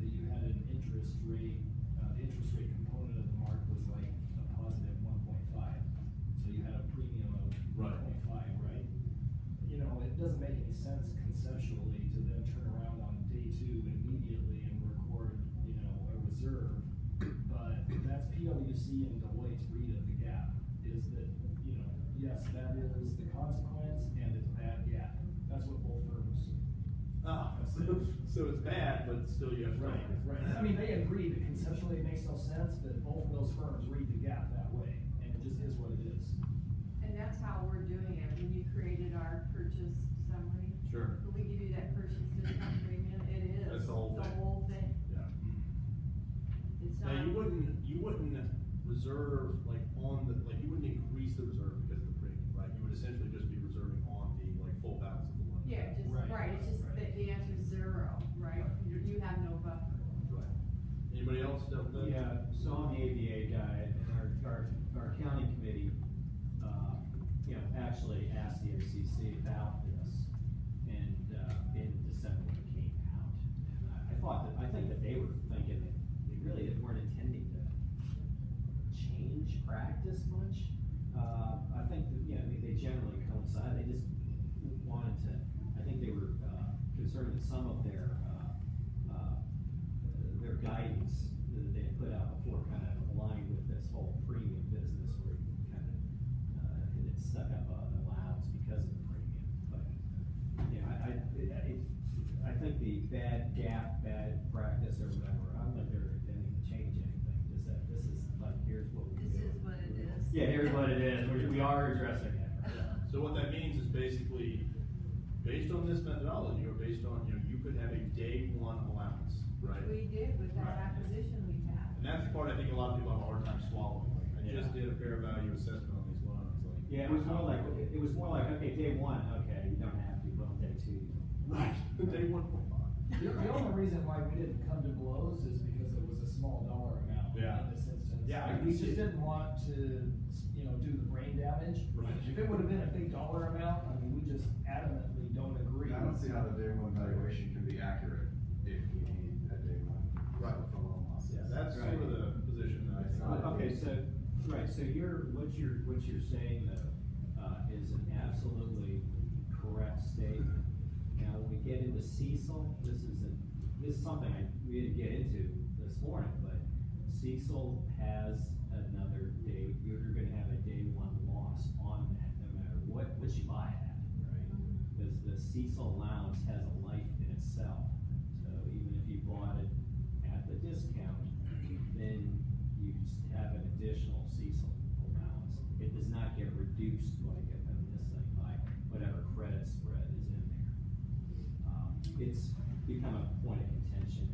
that you had an interest rate, the interest rate component of the mark was like a positive 1.5. So you had a premium of 1.5, right? It doesn't make any sense conceptually to then turn around on day 2 immediately and record, a reserve. But that's PwC and Deloitte's read of the gap, is that, yes, that is the consequence and it's bad gap. That's what both firms. So it's bad, but still you have to. Right. I mean, they agree that conceptually it makes no sense, but both of those firms read the gap that way, and it just is what it is. And that's how we're doing it. When you created our purchase summary. Sure. When we give you that purchase discount premium, it is. That's the whole thing. Yeah. It's Now, not. you wouldn't reserve, you wouldn't increase the reserve because of the premium, right? You would essentially just be reserving on the, full balance of the loan. Yeah, right, it's just that the answer is 0, right? You have no buffer. Right. Anybody else dealt with that? Yeah, so on the ABA guide, and our accounting committee, actually asked the OCC about this, and in December when it came out. And I think that they were thinking that they really weren't intending to change practice much. I think that, you know, they generally coincide, they just wanted to, I think they were, concerned that some of their guidance that they had put out before kind of aligned with this whole premium business where you kind of, it stuck up an allowance because of the premium, but, you know, I think the bad practice or whatever, I don't think they're intending to change anything, just that this is like, here's what we do. This is what it is. Yeah, here's what it is, we are addressing it. So what that means is basically, based on this methodology, or based on, you know, you could have a day one allowance, right? Which we did with that Right. acquisition we had. And that's the part I think a lot of people have a hard time swallowing, like, I just did a fair value assessment on these loans, like. Yeah, it was more like, okay, day one, okay, you don't have to, but on day two. Right, day 1.5. The only reason why we didn't come to blows is because it was a small dollar amount Yeah. in this instance. Yeah, I And can we see just it. didn't want to, you know, do the brain damage. Right. If it would have been a big dollar amount, I mean, we just adamantly don't agree. I don't see how the day one valuation can be accurate if we need a day one. Right. For loan losses. Yeah, that's Right. sort of the position that I It's think. not- Okay, so, right, so what you're saying though, is an absolutely correct statement. Now, when we get into CECL, this is something we didn't get into this morning, but CECL has another day, you're gonna have a day one loss on that, no matter what you buy it at, right? Because the CECL allowance has a life in itself, so even if you bought it at the discount, then you have an additional CECL allowance. It does not get reduced like in this thing by whatever credit spread is in there. It's become a point of contention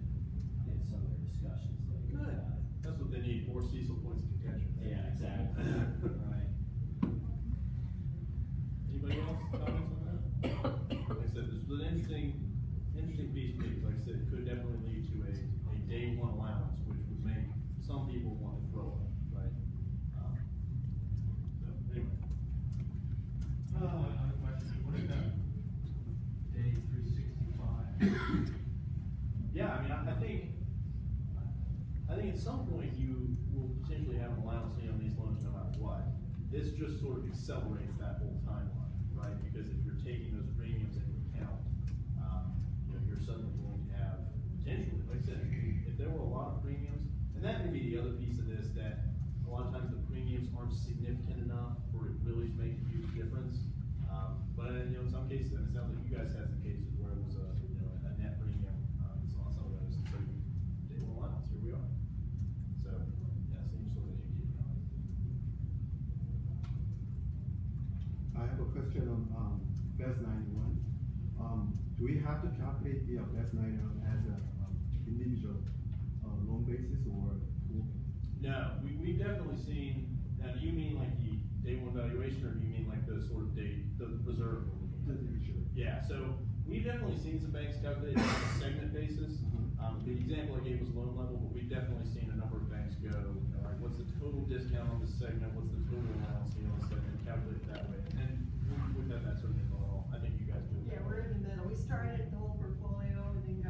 in some of their discussions lately. Good. That's what they need, more CECL points of contention. Yeah, exactly, right. Anybody else comments on that? Like I said, this was an interesting piece to me, because like I said, it could definitely lead to a day one allowance, which would make some people want to throw up, right? So, anyway. Another question, what about day 365? Yeah, I mean, I think at some point you will potentially have an allowance on these loans no matter what. This just sort of accelerates that whole timeline, right? Because if you're taking those premiums into account, you know, you're suddenly going to have potentially, like I said, if there were a lot of premiums, and that may be the other piece of this, that a lot of times the premiums aren't significant enough for it really to make a huge difference. But you know, in some cases, and it sounds like you guys had some cases where it was a net premium on some of those, so you did one allowance. Here we are. So yeah, seems sort of icky. I have a question on BES 91. Do we have to calculate the BES 91 as an individual loan basis or pool? No, we've definitely seen. Now, do you mean like the day one valuation, or do you mean like the sort of the reserve? Yeah, so we've definitely seen some banks calculate it on a segment basis. The example I gave was loan level, but we've definitely seen a number of banks go, you know, like, what's the total discount on this segment, what's the total allowance on this segment, calculate it that way. And we've had that sort of involved. I think you guys do. Yeah, we're in the middle. We started the whole portfolio and then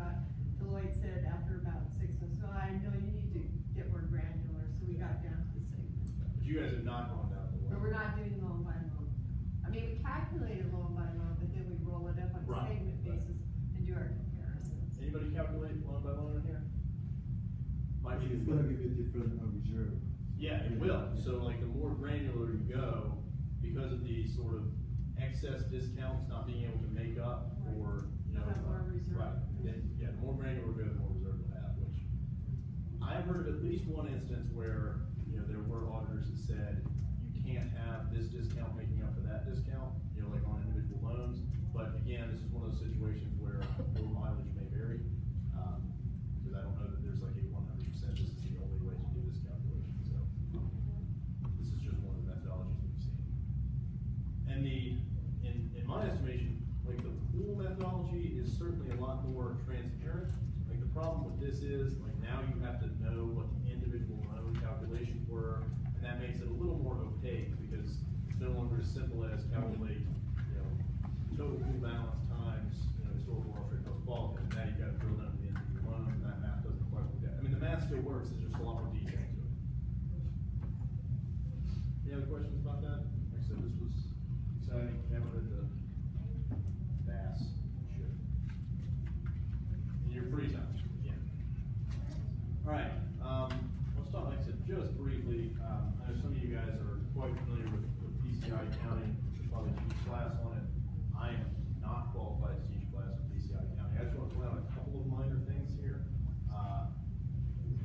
Deloitte said after about 6 months, so I know you need to get more granular, so we got down to the segment. But you guys have not gone down the But way. we're not doing loan by loan. I mean, we calculated loan by loan, but then we roll it up on a Right. segment basis and do our comparisons. Anybody calculate loan by loan in here? Might be. It's gonna give you a different reserve. Yeah, it will. So like the more granular you go, because of the sort of excess discounts not being able to make up for, you know. Have more reserve. Right, then, yeah, the more granular we go, the more reserve we'll have, which I have heard of at least one instance where, you know, there were auditors that said, you can't have this discount making up for that discount, you know, like on individual loans. But again, this is one of those situations where your mileage may vary. Because I don't know that there's like a 100%, this is the only way to do this calculation, so. This is just one of the methodologies we've seen. And in my estimation, like the pool methodology is certainly a lot more transparent. Like the problem with this is, like now you have to know what the individual loan calculations were, and that makes it a little more opaque because it's no longer as simple as calculate, you know, total pool balance times, you know, historical loss rate plus bulk, and now you gotta drill down to the individual loan, and that math doesn't quite work out. I mean, the math still works, it's just a lot more detail to it. other questions about that? Like I said, this was exciting, can't wait to bass, shit. In your free time, yeah. All right, let's talk, like I said, just briefly, I know some of you guys are quite familiar with PCI accounting, should probably teach class on it. I am not qualified to teach class on PCI accounting. I just want to point out a couple of minor things here.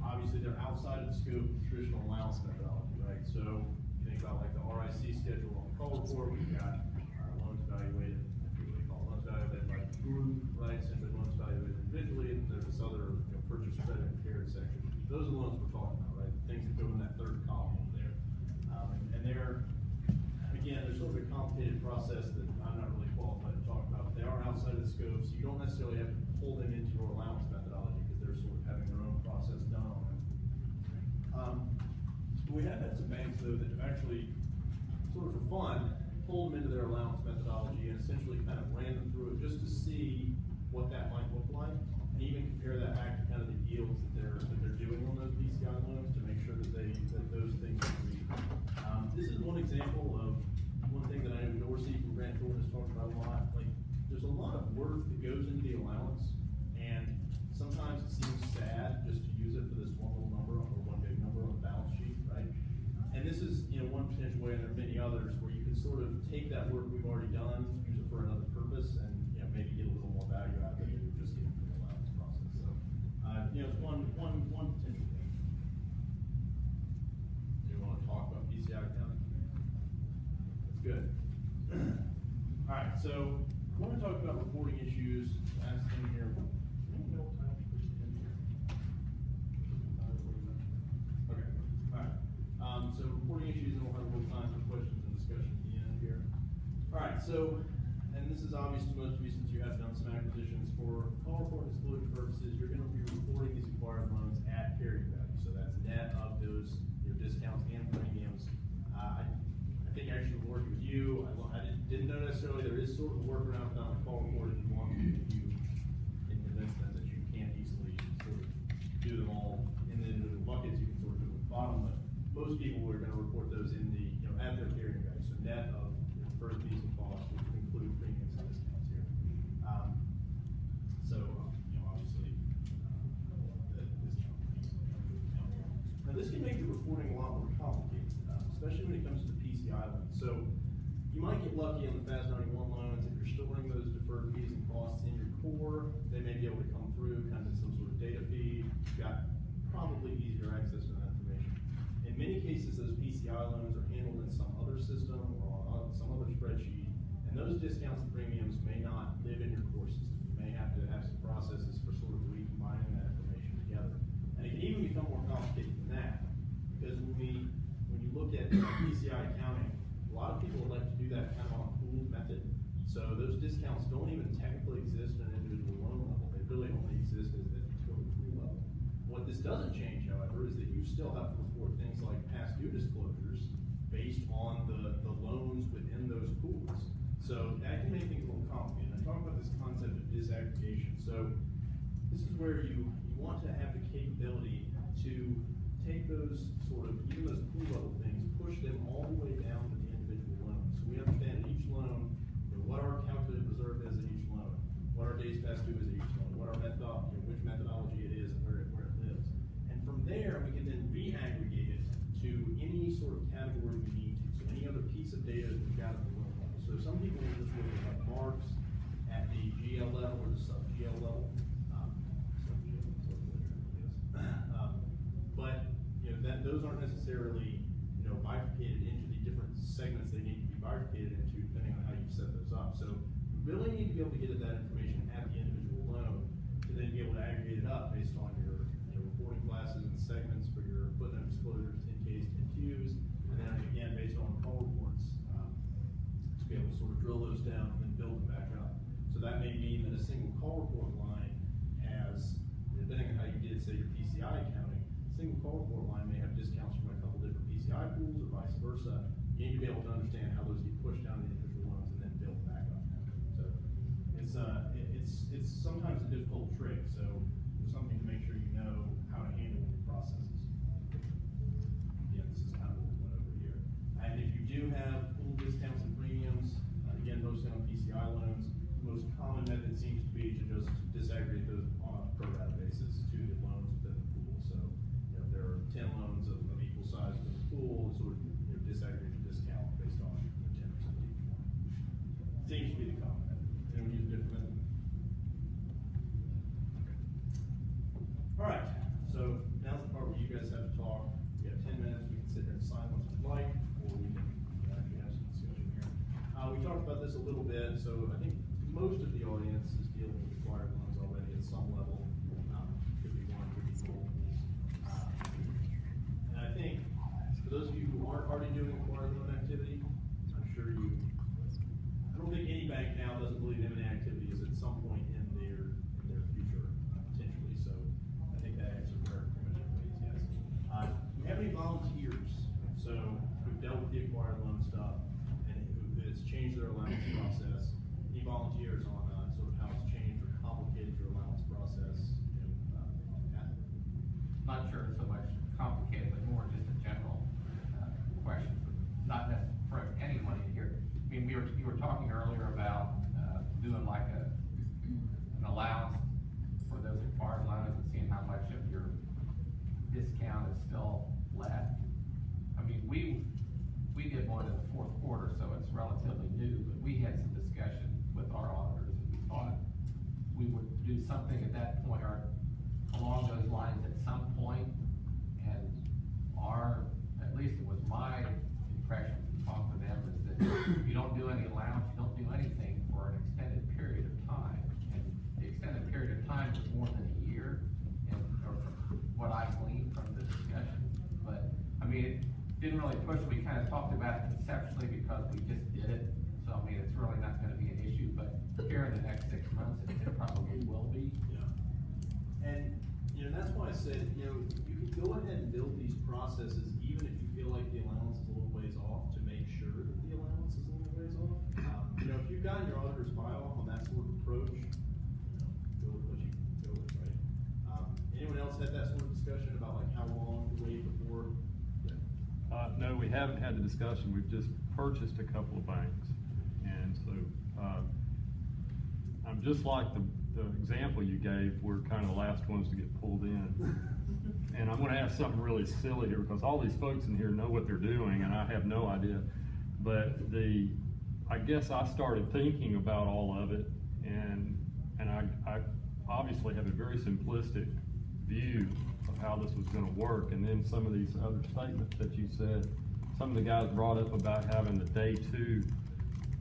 Obviously, they're outside of the scope of traditional allowance methodology, right? So, you think about like the RIC schedule on the call report, we've got our loans evaluated, if you really call loans evaluated by group, right? Essentially loans evaluated individually, and there's this other, purchase credit impaired section. Those are the ones we're talking about, right? Things that go in that third column over there. And they're, again, there's sort of a complicated process that I'm not really qualified to talk about. They are outside of the scope, so you don't necessarily have to pull them into your allowance methodology because they're sort of having their own process done on them. We have had some banks though that have actually, sort of for fun, pulled them into their allowance methodology and essentially kind of ran them through it just to see what that might look like, and even compare that back to kind of the yields that they're doing on those PCI loans to make sure that those things agree. This is one example of one thing that I know Dorsey from Grant Thornton has talked about a lot. Like, there's a lot of work that goes into the allowance, and sometimes it seems sad just to use it for this one little number or one big number on the balance sheet, right? And this is, one potential way, and there are many others, where you can sort of take that work we've already done, use it for another purpose, and maybe get a little more value out of it than just getting from the allowance process. So, it's one potential thing. Do you want to talk about PCI accounting? That's good. All right, so I want to talk about reporting issues. Last thing here. Okay, all right. So reporting issues, and we'll have a little time for questions and discussion at the end here. All right, so, and this is obvious to most of you since you have done some acquisitions. For call report disclosure purposes, you're going to be reporting these acquired loans at carrying value. So that's net of those discounts and premiums. I think actually working with you, I didn't know necessarily there is sort of a workaround on the call report if you want to, if you can convince them that you can't easily sort of do them all in the individual buckets. You can sort of do them at the bottom, but most people are going to report those in the at their carrying value. So net of deferred fees and costs, which would include premiums and discounts here. Obviously, the discount fees. Now this can make the reporting a lot more complicated, especially when it comes to the PCI loan. So you might get lucky on the FAS 91 loans if you're storing those deferred fees and costs in your core. They may be able to come through kind of some sort of data feed. You've got probably easier access to that information. In many cases, those PCI loans are handled in some other system or on some other spreadsheet, and those discounts and premiums may not live in your core system. You may have to have some processes for sort of recombining that information together. And it can even become more complicated than that, because when you look at PCI accounting, a lot of people would like to do that kind of on a pooled method. So those discounts don't even technically exist at an individual loan level. They really only exist at the total pool level. What this doesn't change, however, is that you still have to report things like past due disclosures based on the loans within those pools. So that can make things a little complicated. I talk about this concept of disaggregation. So this is where you want to have the capability to take those sort of, even those pool level things, push them all the way down to the individual loan. So we understand in each loan, what our calculated reserve is at each loan, what our days past due is at each loan, what our which methodology it is and where it lives. And from there, we can then re-aggregate it to any sort of category we need to. So any other piece of data that we've got at the loan level. So some people will just look at marks at the GL level or the sub-GL level. But those aren't necessarily bifurcated into the different segments they need to be bifurcated into depending on how you set those up. So you really need to be able to get at that information at the individual loan to then be able to aggregate it up based on your reporting classes and segments for your footnote disclosures, 10Ks, 10Qs, and then again based on call reports to be able to sort of drill those down and then build them back up. So that may mean that a single call report line has, depending on how you did say your PCI accounting, a single call report line may have discounts from a couple different PCI pools or vice versa. You need to be able to understand how those get pushed down to the individual loans and then build back up. So it's sometimes a difficult trick. So it's something to make sure you know how to handle the processes. Yeah, this is kind of what we went over here. And if most common method seems to be to just disaggregate those on a pro rata basis to the loans within the pool. So, if there are 10 loans of equal size within the pool, sort of, disaggregate the discount based on 10% of each one. Seems to be the common method. Anyone use a different method? All right, so now's the part where you guys have to talk. We have 10 minutes, we can sit here in silence if you'd like, or we can actually have some discussion here. We talked about this a little bit, so I think most of the audience is dealing with acquired loans already at some level. Could be one, could be multiples. And I think, for those of you who aren't already doing acquired loan activity, I'm sure I don't think any bank now doesn't believe M&A activity is at some point in their future, potentially, so I think that answer very much everybody's yes. Do we have any volunteers? So, who've dealt with the acquired loan stuff, and it's changed their allowance process. Any volunteers on sort of how it's changed or complicated your allowance process? Not sure so much complicated, but more just a general question, not necessarily for anyone in here. I mean, you were talking earlier about doing like an allowance for those acquired loans and seeing how much of your discount is still left. I mean, we did one in the fourth quarter, so it's relatively new, but we had some discussion with our auditors, and we thought we would do something at that point or along those lines at some point. And at least it was my impression from talking to them, is that you don't do any allowance, you don't do anything for an extended period of time. And the extended period of time was more than a year, or what I gleaned from the discussion. But, I mean, it didn't really push, we kind of talked about it conceptually because we just did it. So, I mean, it's really not gonna be an issue, but here in the next 6 months, it probably will be. Yeah. And, that's why I said, you can go ahead and build these processes even if you feel like the allowance is a little ways off, to make sure that the allowance is a little ways off. If you've got your auditor's buy-off on that sort of approach, go with what you can go with, right? Anyone else had that sort of discussion about like how long to wait before? Yeah. No, we haven't had the discussion. We've just purchased a couple of banks. And so, I'm just like the example you gave, we're kind of the last ones to get pulled in. And I'm going to ask something really silly here, because all these folks in here know what they're doing, and I have no idea. But I guess I started thinking about all of it, and I obviously have a very simplistic view of how this was going to work. And then some of these other statements that you said, some of the guys brought up about having the day two,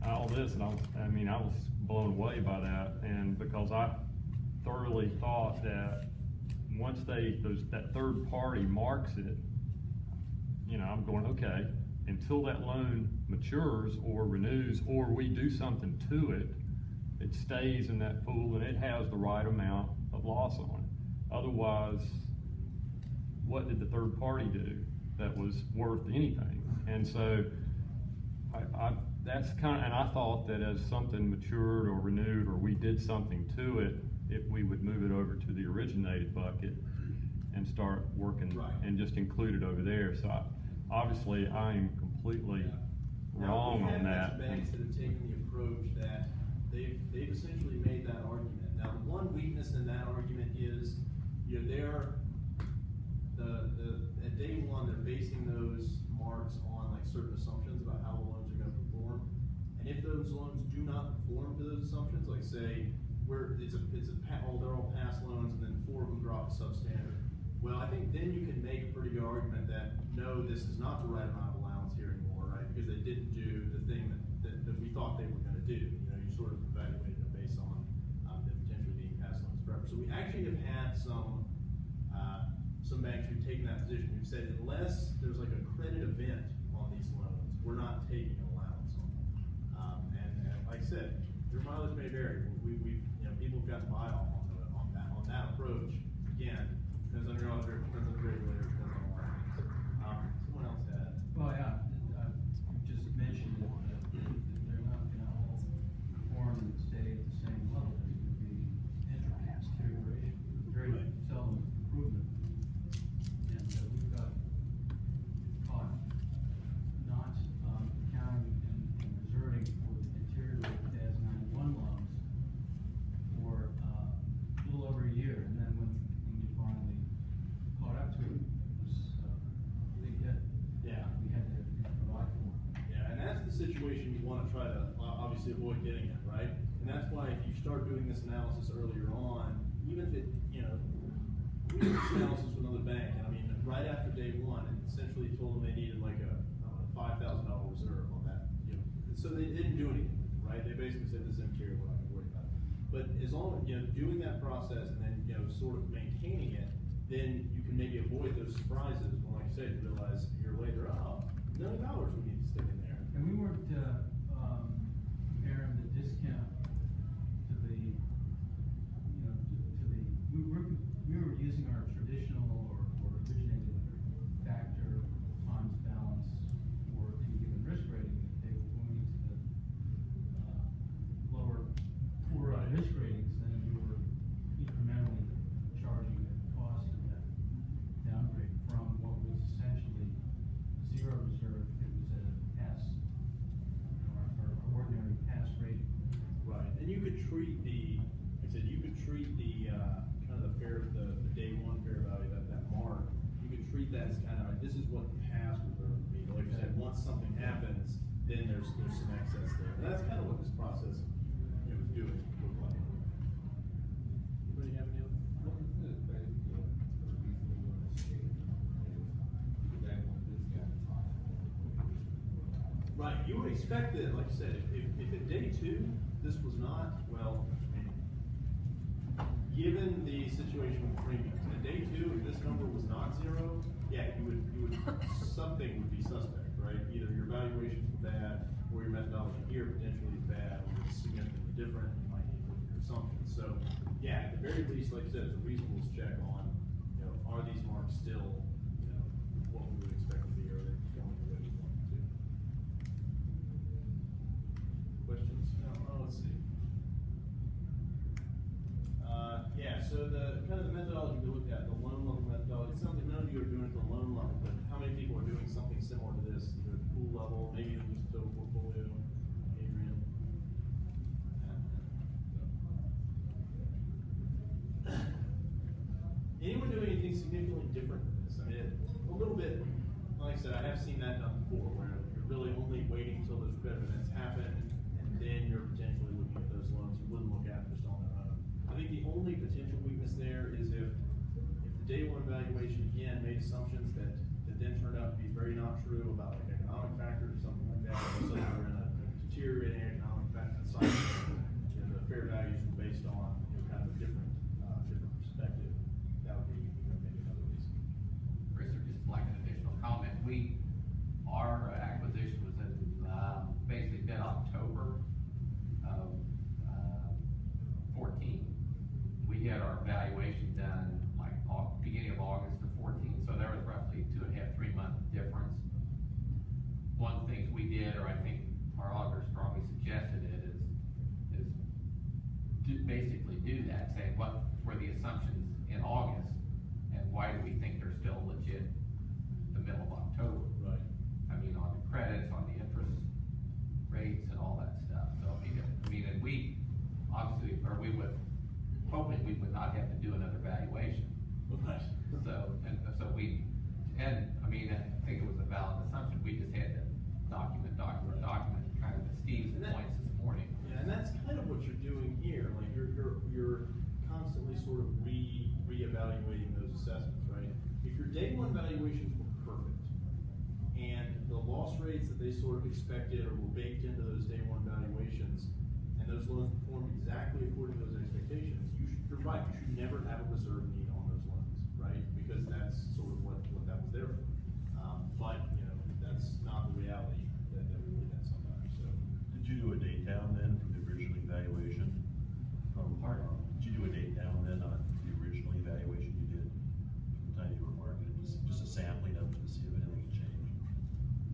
all this, and I was blown away by that. And because I thoroughly thought that once that third party marks it, I'm going, okay, until that loan matures or renews or we do something to it, it stays in that pool and it has the right amount of loss on it. Otherwise, what did the third party do that was worth anything? And so that's kind of, and I thought that as something matured or renewed or we did something to it, we would move it over to the originated bucket and start working and just include it over there. So obviously I am completely wrong on that. Banks that have taken the approach that they've essentially made that argument. Now, the one weakness in that argument is, at day one, they're basing those marks on like certain assumptions about how the loans are going to perform. And if those loans do not perform to those assumptions, like say they're all pass loans and then 4 of them drop to substandard. Well, I think then you can make a pretty good argument that no, this is not the right amount of allowance here anymore, right? Because they didn't do the thing that we thought they were going to do. You sort of evaluated it based on them potentially being pass loans forever. So we actually have had some banks who've taken that position who've said unless there's like a credit event on these loans, we're not taking an allowance on them. And like I said, your mileage may vary. People have gotten buy off on that approach. Again, depends on your auditor, depends on the regulator, depends on all that. Someone else had. Well, yeah, you just mentioned that they're not going to all perform and stay at the same level. There's going to be deterioration, very seldom improvement. And we've got caught not accounting and reserving for the deteriorated FAS 91 loans situation you wanna try to, obviously avoid getting in, right? And that's why if you start doing this analysis earlier on, even if it, you know, we did this analysis with another bank, and I mean, right after day one, it essentially told them they needed like a $5,000 reserve on that, you know. So they didn't do anything, right? They basically said this is immaterial, we're not gonna worry about it. But as long as, you know, doing that process and then, you know, sort of maintaining it, then you can maybe avoid those surprises when, like I said, you realize a year later, oh, $1 million we need to stick in there. And we weren't, comparing the discount to the, you know, we were using our traditional or originated factor times balance for any given risk rating. If they were going to the, lower, poorer Right. risk ratings, then we were incrementally charging the cost of that downgrade from what was essentially zero reserve. It was a pass, our ordinary pass rate. Right, and you could treat the, like I said, you could treat the, kind of the day one fair value, that mark, you could treat that as kind of, like, this is what the past reserve would be. Like I said, once something happens, then there's some excess there. And that's kind of what this process, you know, was doing, looked like. Anybody have any other? Right, you would expect that, like I said, if at day two, this was not, well, I mean, given the situation with premiums, at day two, if this number was not zero, yeah, you would, something would be suspect, right? Either your valuations were bad, or your methodology here potentially is bad, or it's significantly different, you might need to look at your assumptions. So, yeah, at the very least, like I said, it's a reasonable check on, you know, are these marks still, you know, what we would expect to be, or are they going the way we want them to? Questions? No, let's see. Yeah, so the kind of the methodology we looked at, the loan level methodology, it's something none of you are doing at the loan level, but how many people are doing something similar to this, either at the pool level, maybe even just total portfolio? Adrian? Anyone doing anything significantly different than this? I mean, a little bit, like I said, I have seen that done before, where you're really only waiting until those credit events happen, and then you're potentially looking at those loans you wouldn't look at just on their own. I think the only potential weakness there is if the day one valuation again made assumptions that then turned out to be very not true about like economic factors or something like that. So we're in a deteriorating economic factor cycle. You know, the fair values were based on, you know, kind of a different perspective. That would be, you know, maybe another reason. Chris, or just like an additional comment, our acquisition was in, basically mid-October of, 14. We had our valuation done like beginning of August of 14, so there was roughly 2.5, 3 month difference. One of the things we did, or I think our auditor strongly suggested it, is basically do that, saying what were the assumptions in August, and why do we think they're still legit the middle of October? Right. I mean, on the credits, on the interest rates and all that stuff. So, and we obviously, or we would, hoping we would not have to do another valuation. Right. So, I think it was a valid assumption. We just had to document, kind of to Steve's points this morning. Yeah, and that's kind of what you're doing here. Like you're constantly sort of reevaluating those assessments, right? If your day one valuations were perfect, and the loss rates that they sort of expected or were baked into those day one valuations, and those loans performed exactly according to those expectations, you're right, you should never have a reserve need on those loans, right? Because that's sort of what that was there for. But, you know, that's not the reality that we look at sometimes, so. Did you do a date down then from the original evaluation? Did you do a date down then on the original evaluation you did from the time you were marketed? Just a sampling of it to see if anything had changed?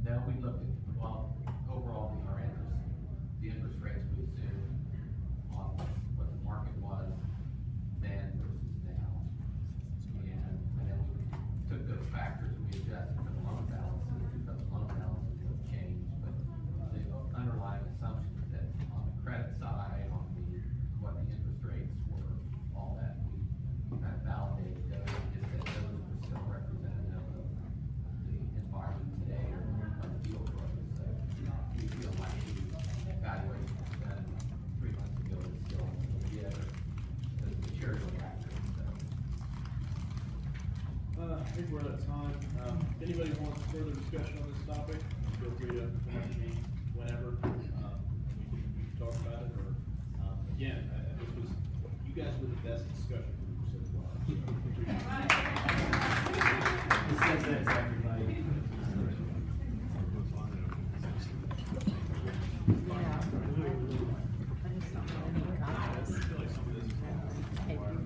Now we looked at, well, overall, the interest rates we assumed on what the market was then versus now. And then we took those factors and we adjusted for the loan balances, because the loan balances have changed, but the underlying assumptions that on the credit side, on what the interest rates were, all that, we kind of validated those, just that those were still representative of the environment today or of the deal growth. So we feel think we're out of time. If anybody wants further discussion on this topic, feel free to message me whenever, we can talk about it, or, again, this was, you guys were the best discussion group so far. So,